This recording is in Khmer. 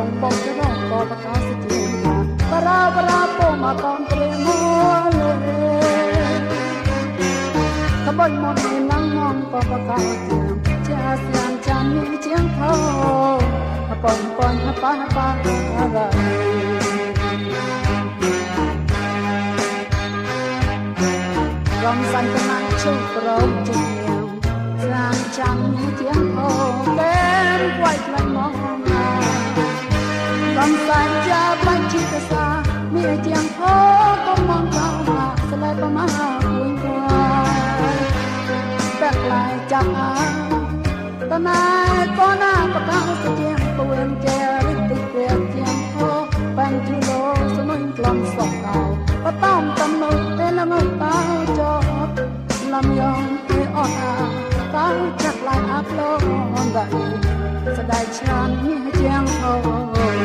ងបងទៅរកក៏បកោសិជាបារាពោមកកូនព្រាមួលេតបមកនេះឡងមកក៏បកោជាស្លាមចាំនេះជាងថោប៉ុនប៉ារ៉ារំសាញ់កំណាំជុំប្រោជាស្លាមចាំនេះជាងថោពេលខ្វាយខ្លាញ់មករំសាញ់ជាបាច់ជីកសាមានជាងថោក៏មកកោស្លែប្រមាគួយគួយតែខ្លាយចាំតណែក៏ណាបកោសិជាពួនជារិទ្ធិព្រះជាងថោបានជួលោសនុញក្លំសក់កោបតំតំណុយពេលងតោចោលំយងគេអត់តោចាក់ឡាយអាប់ឡូនដែរស្ដាយឆ្នាំនេះជាងថោ